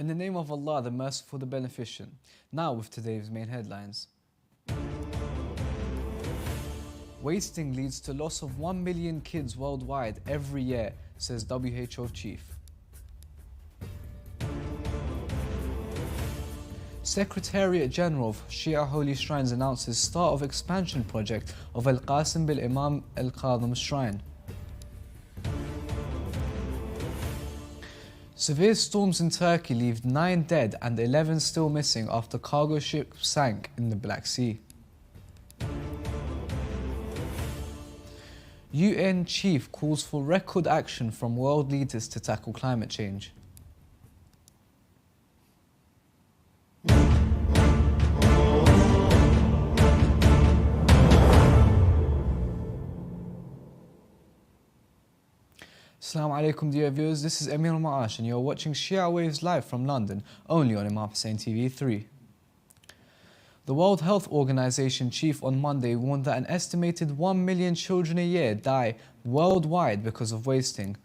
In the name of Allah, the Merciful, the Beneficent. Now with today's main headlines. Wasting leads to loss of 1 million kids worldwide every year, says WHO chief. Secretariat General of Shia Holy Shrines announces start of expansion project of Al-Qasim bil Imam Al-Qadhim Shrine. Severe storms in Turkey leave 9 dead and 11 still missing after cargo ship sank in the Black Sea. UN chief calls for record action from world leaders to tackle climate change. Assalamu alaikum dear viewers, this is Emil Ma'ash and you're watching Shia Waves live from London, only on Imam Hussein TV 3. The World Health Organization chief on Monday warned that an estimated 1 million children a year die worldwide because of wasting.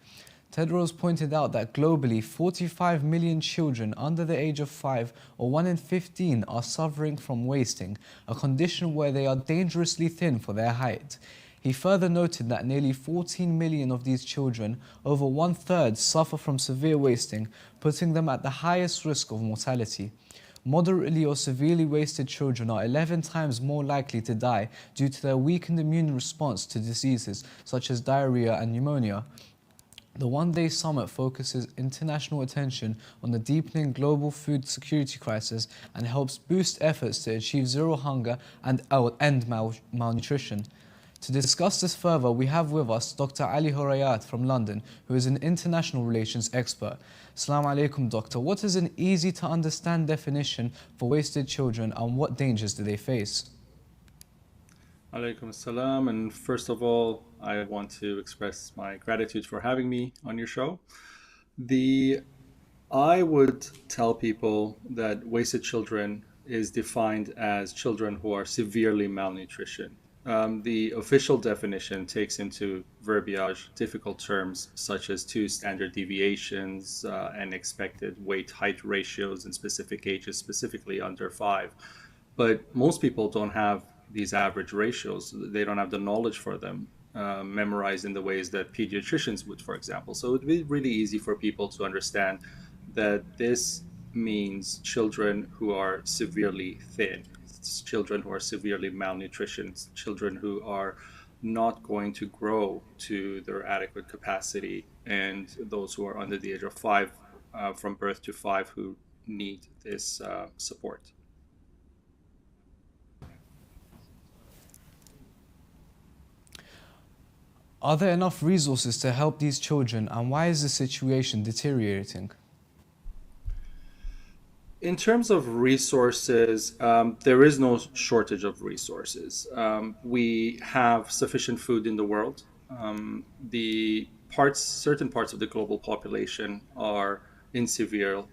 Tedros pointed out that globally 45 million children under the age of 5 or 1 in 15 are suffering from wasting, a condition where they are dangerously thin for their height. He further noted that nearly 14 million of these children, over 1/3, suffer from severe wasting, putting them at the highest risk of mortality. Moderately or severely wasted children are 11 times more likely to die due to their weakened immune response to diseases such as diarrhea and pneumonia. The one-day summit focuses international attention on the deepening global food security crisis and helps boost efforts to achieve zero hunger and end malnutrition. To discuss this further, we have with us Dr. Ali Horayat from London, who is an international relations expert. Assalamu alaikum, Doctor. What is an easy-to-understand definition for wasted children and what dangers do they face? Alaikum assalam, and first of all, I want to express my gratitude for having me on your show. I would tell people that wasted children is defined as children who are severely malnutrition. The official definition takes into verbiage difficult terms such as 2 standard deviations and expected weight-height ratios in specific ages, specifically under 5. But most people don't have these average ratios. They don't have the knowledge for them memorized in the ways that pediatricians would, for example. So it would be really easy for people to understand that this means children who are severely thin, children who are severely malnutritioned, children who are not going to grow to their adequate capacity, and those who are under the age of 5, from birth to 5, who need this support. Are there enough resources to help these children, and why is the situation deteriorating? In terms of resources, there is no shortage of resources. We have sufficient food in the world. Certain parts of the global population are in severe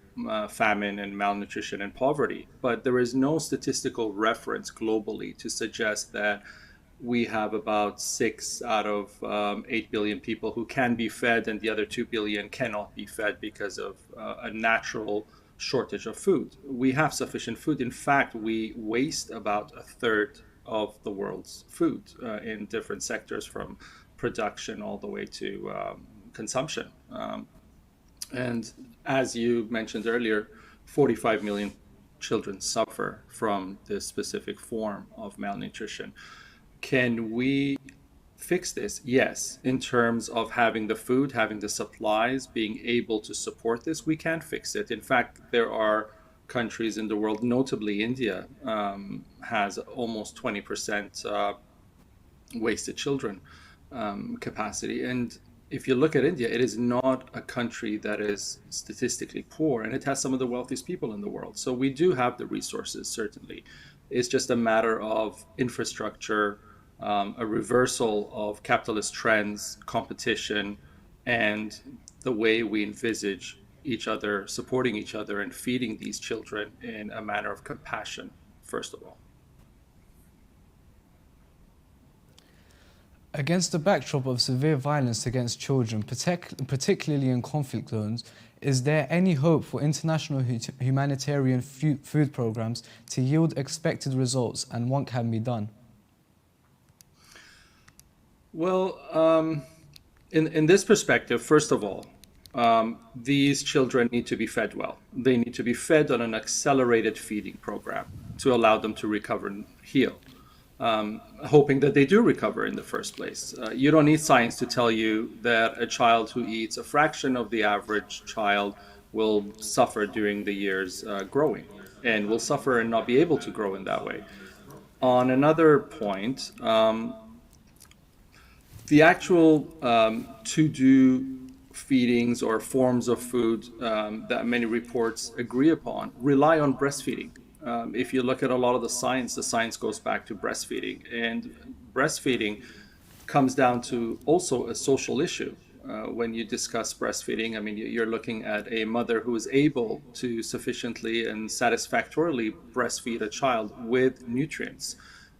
famine and malnutrition and poverty, but there is no statistical reference globally to suggest that we have about 6 out of 8 billion people who can be fed and the other 2 billion cannot be fed because of a natural shortage of food. We have sufficient food. In fact, we waste about 1/3 of the world's food in different sectors, from production all the way to consumption. And as you mentioned earlier, 45 million children suffer from this specific form of malnutrition. Can we fix this? Yes. In terms of having the food, having the supplies, being able to support this, we can fix it. In fact, there are countries in the world, notably India, has almost 20% wasted children capacity. And if you look at India, it is not a country that is statistically poor, and it has some of the wealthiest people in the world. So we do have the resources, certainly. It's just a matter of infrastructure, a reversal of capitalist trends, competition, and the way we envisage each other, supporting each other and feeding these children in a manner of compassion, first of all. Against the backdrop of severe violence against children, particularly in conflict zones, is there any hope for international humanitarian food programs to yield expected results, and what can be done? Well, in this perspective, first of all, these children need to be fed well. They need to be fed on an accelerated feeding program to allow them to recover and heal, hoping that they do recover in the first place. You don't need science to tell you that a child who eats a fraction of the average child will suffer during the years growing, and will suffer and not be able to grow in that way. On another point, the actual to-do feedings or forms of food that many reports agree upon rely on breastfeeding. If you look at a lot of the science goes back to breastfeeding. And breastfeeding comes down to also a social issue. When you discuss breastfeeding, I mean, you're looking at a mother who is able to sufficiently and satisfactorily breastfeed a child with nutrients.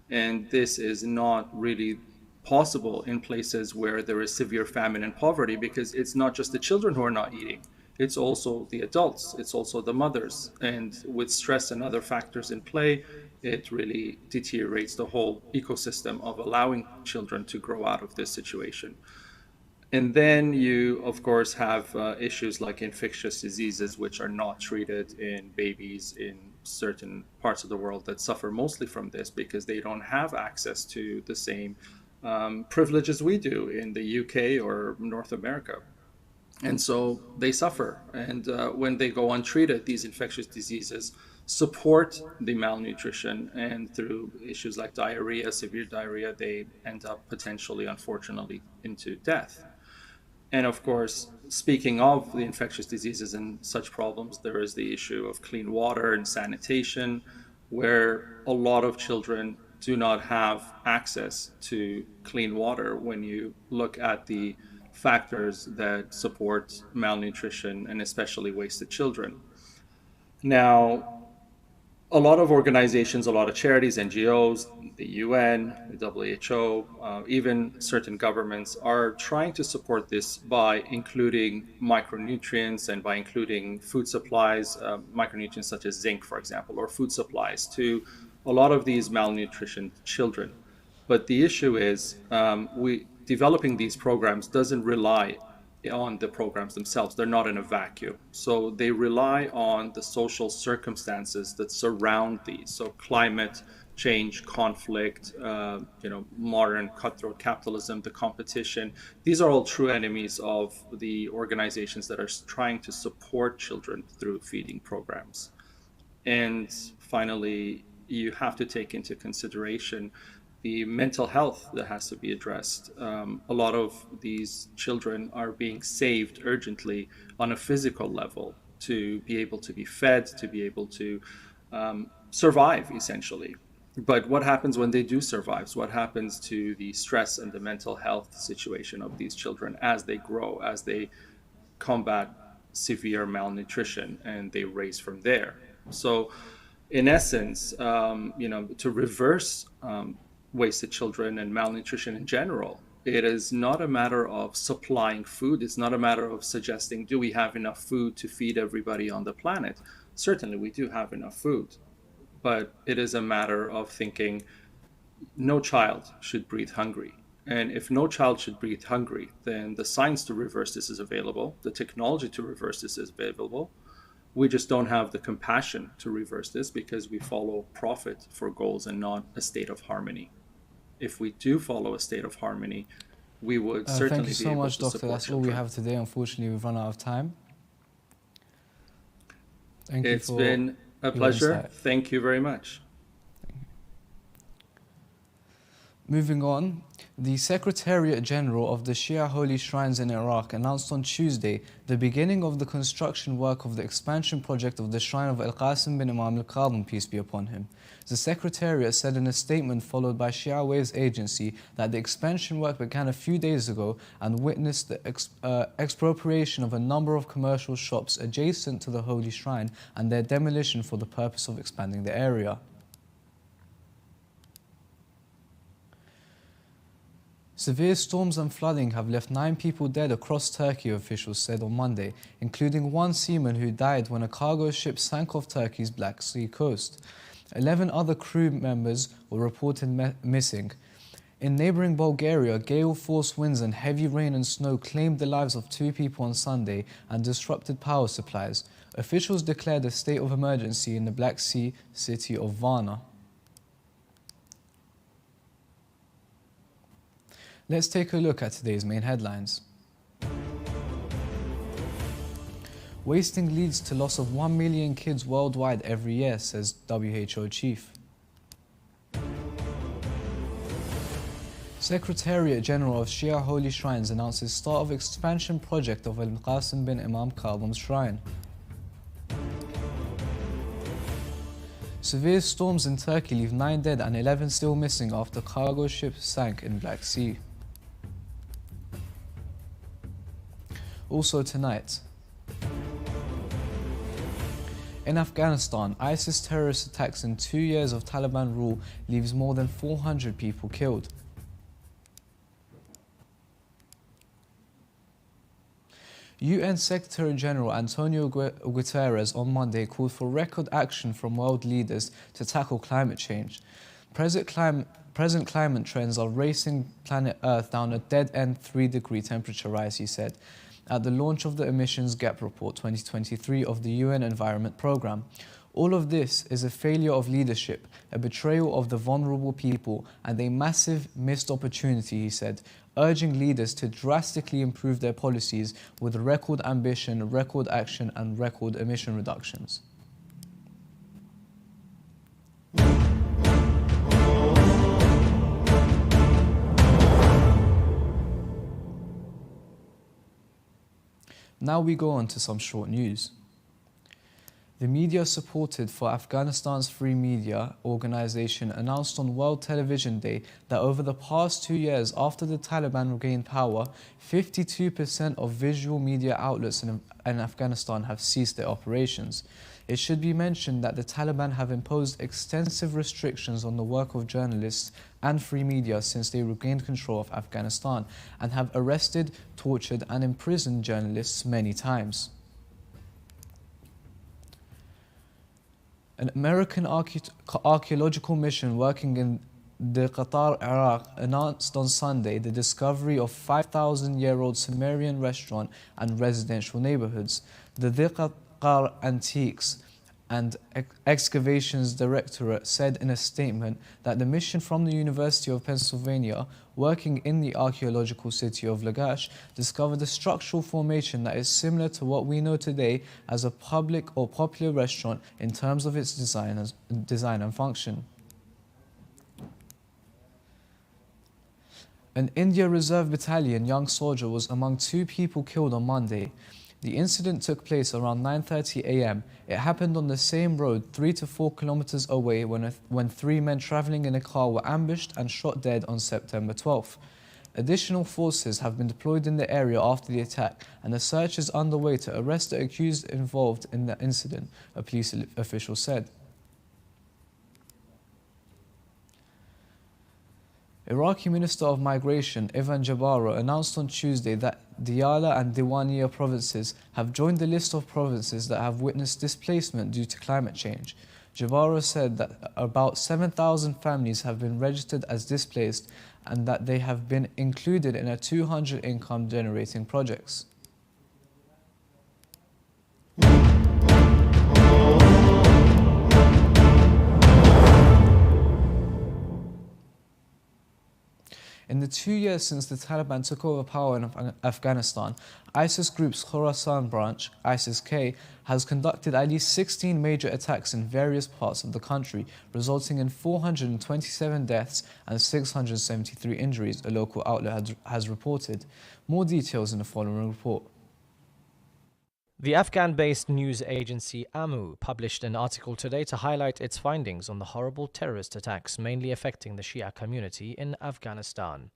And this is not really possible in places where there is severe famine and poverty, because it's not just the children who are not eating, it's also the adults, it's also the mothers. And with stress and other factors in play, it really deteriorates the whole ecosystem of allowing children to grow out of this situation. And then you, of course, have issues like infectious diseases, which are not treated in babies in certain parts of the world that suffer mostly from this because they don't have access to the same privileges we do in the UK or North America. And so they suffer. And when they go untreated, these infectious diseases support the malnutrition. And through issues like diarrhea, severe diarrhea, they end up potentially, unfortunately, into death. And of course, speaking of the infectious diseases and such problems, there is the issue of clean water and sanitation, where a lot of children do not have access to clean water when you look at the factors that support malnutrition and especially wasted children. Now, a lot of organizations, a lot of charities, NGOs, the UN, the WHO, even certain governments are trying to support this by including micronutrients and by including food supplies, micronutrients such as zinc, for example, or food supplies to a lot of these malnutrition children. But the issue is we developing these programs doesn't rely on the programs themselves. They're not in a vacuum. So they rely on the social circumstances that surround these. So climate change, conflict, modern cutthroat capitalism, the competition. These are all true enemies of the organizations that are trying to support children through feeding programs. And finally, you have to take into consideration the mental health that has to be addressed. A lot of these children are being saved urgently on a physical level to be able to be fed, to be able to survive, essentially. But what happens when they do survive? What happens to the stress and the mental health situation of these children as they grow, as they combat severe malnutrition and they raise from there? So, in essence, to reverse wasted children and malnutrition in general, it is not a matter of supplying food. It's not a matter of suggesting, do we have enough food to feed everybody on the planet? Certainly, we do have enough food. But it is a matter of thinking no child should breathe hungry. And if no child should breathe hungry, then the science to reverse this is available. The technology to reverse this is available. We just don't have the compassion to reverse this because we follow profit for goals and not a state of harmony. If we do follow a state of harmony, we would certainly be able to support children. Thank you so much, Doctor. That's all we have today. Unfortunately, we've run out of time. It's been a pleasure. Thank you very much. Moving on, the Secretariat General of the Shia Holy Shrines in Iraq announced on Tuesday the beginning of the construction work of the expansion project of the Shrine of Al-Qasim bin Imam al-Qadhim, peace be upon him. The Secretariat said in a statement followed by Shia Waves agency that the expansion work began a few days ago and witnessed the expropriation of a number of commercial shops adjacent to the Holy Shrine and their demolition for the purpose of expanding the area. Severe storms and flooding have left 9 people dead across Turkey, officials said on Monday, including one seaman who died when a cargo ship sank off Turkey's Black Sea coast. 11 other crew members were reported missing. In neighbouring Bulgaria, gale-force winds and heavy rain and snow claimed the lives of 2 people on Sunday and disrupted power supplies. Officials declared a state of emergency in the Black Sea city of Varna. Let's take a look at today's main headlines. Wasting leads to loss of 1 million kids worldwide every year, says WHO chief. Secretariat General of Shia Holy Shrines announces start of expansion project of Al-Qasim bin Imam Kadhim's shrine. Severe storms in Turkey leave 9 dead and 11 still missing after cargo ship sank in Black Sea. Also tonight, in Afghanistan, ISIS terrorist attacks in 2 years of Taliban rule leaves more than 400 people killed. UN Secretary General Antonio Guterres on Monday called for record action from world leaders to tackle climate change. Present climate trends are racing planet Earth down a dead-end 3-degree temperature rise, he said, at the launch of the Emissions Gap Report 2023 of the UN Environment Programme. All of this is a failure of leadership, a betrayal of the vulnerable people, and a massive missed opportunity, he said, urging leaders to drastically improve their policies with record ambition, record action, and record emission reductions. Now we go on to some short news. The media supported for Afghanistan's Free Media organization announced on World Television Day that over the past 2 years after the Taliban regained power, 52% of visual media outlets in Afghanistan have ceased their operations. It should be mentioned that the Taliban have imposed extensive restrictions on the work of journalists and free media since they regained control of Afghanistan and have arrested, tortured and imprisoned journalists many times. An American archaeological mission working in the Qatar, Iraq, announced on Sunday the discovery of 5,000-year-old Sumerian restaurant and residential neighborhoods. The Qatar Antiques and Excavations Directorate said in a statement that the mission from the University of Pennsylvania, working in the archaeological city of Lagash, discovered a structural formation that is similar to what we know today as a public or popular restaurant in terms of its design and function. An India Reserve Battalion young soldier was among 2 people killed on Monday. The incident took place around 9:30 a.m. It happened on the same road 3 to 4 kilometers away when 3 men traveling in a car were ambushed and shot dead on September 12th. Additional forces have been deployed in the area after the attack, and a search is underway to arrest the accused involved in the incident, a police official said. Iraqi Minister of Migration Ivan Jabara announced on Tuesday that Diyala and Diwania provinces have joined the list of provinces that have witnessed displacement due to climate change. Jabara said that about 7,000 families have been registered as displaced and that they have been included in a 200 income generating projects. In the 2 years since the Taliban took over power in Afghanistan, ISIS group's Khorasan branch, ISIS-K, has conducted at least 16 major attacks in various parts of the country, resulting in 427 deaths and 673 injuries, a local outlet has reported. More details in the following report. The Afghan-based news agency AMU published an article today to highlight its findings on the horrible terrorist attacks mainly affecting the Shia community in Afghanistan.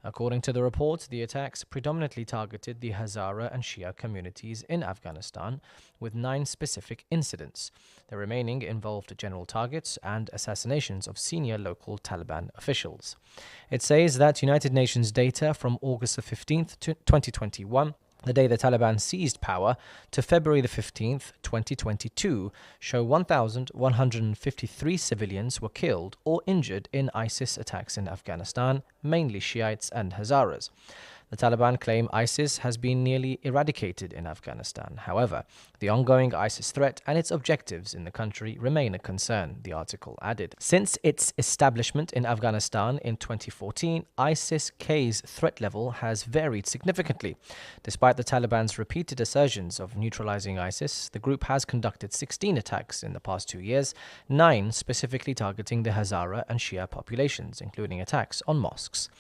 According to the report, the attacks predominantly targeted the Hazara and Shia communities in Afghanistan, with 9 specific incidents. The remaining involved general targets and assassinations of senior local Taliban officials. It says that United Nations data from August the 15th, 2021, the day the Taliban seized power, to February the 15th, 2022, show 1,153 civilians were killed or injured in ISIS attacks in Afghanistan, mainly Shiites and Hazaras. The Taliban claim ISIS has been nearly eradicated in Afghanistan. However, the ongoing ISIS threat and its objectives in the country remain a concern, the article added. Since its establishment in Afghanistan in 2014, ISIS-K's threat level has varied significantly. Despite the Taliban's repeated assertions of neutralizing ISIS, the group has conducted 16 attacks in the past 2 years, 9 specifically targeting the Hazara and Shia populations, including attacks on mosques.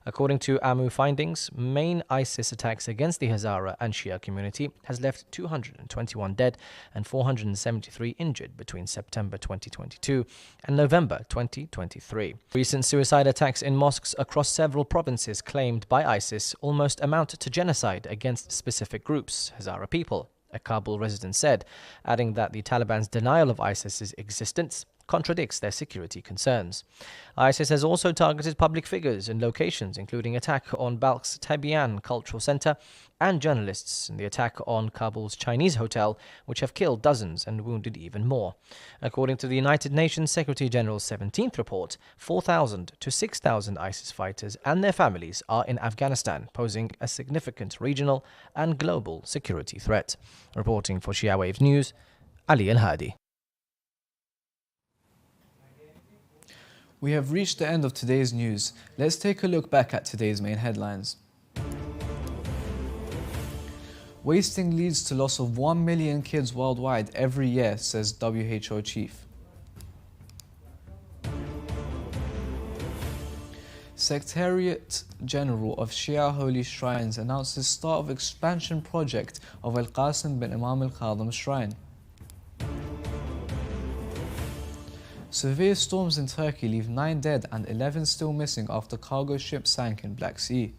According to AMU findings, main ISIS attacks against the Hazara and Shia community has left 221 dead and 473 injured between September 2022 and November 2023. Recent suicide attacks in mosques across several provinces claimed by ISIS almost amount to genocide against specific groups, Hazara people, a Kabul resident said, adding that the Taliban's denial of ISIS's existence contradicts their security concerns. ISIS has also targeted public figures and locations, including attack on Balkh's Tabian Cultural Center and journalists, and the attack on Kabul's Chinese hotel, which have killed dozens and wounded even more. According to the United Nations Secretary General's 17th report, 4,000 to 6,000 ISIS fighters and their families are in Afghanistan, posing a significant regional and global security threat. Reporting for Shia Waves News, Ali Al-Hadi. We have reached the end of today's news. Let's take a look back at today's main headlines. Wasting leads to loss of 1 million kids worldwide every year, says WHO chief. Secretariat General of Shia Holy Shrines announces start of expansion project of Al-Qasim bin Imam Al-Khadam Shrine. Severe storms in Turkey leave 9 dead and 11 still missing after cargo ship sank in Black Sea.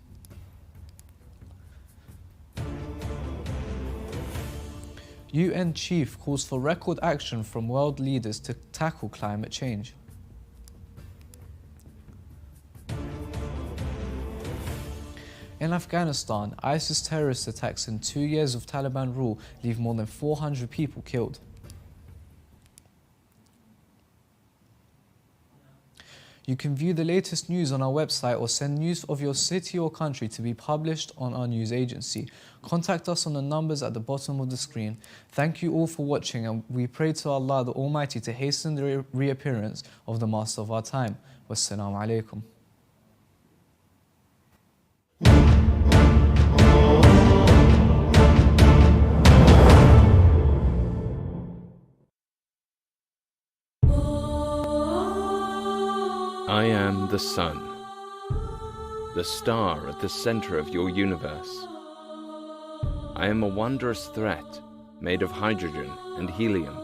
UN chief calls for record action from world leaders to tackle climate change. In Afghanistan, ISIS terrorist attacks in 2 years of Taliban rule leave more than 400 people killed. You can view the latest news on our website or send news of your city or country to be published on our news agency. Contact us on the numbers at the bottom of the screen. Thank you all for watching, and we pray to Allah the Almighty to hasten the reappearance of the Master of our time. Wassalamu alaikum. I am the sun, the star at the center of your universe. I am a wondrous threat made of hydrogen and helium.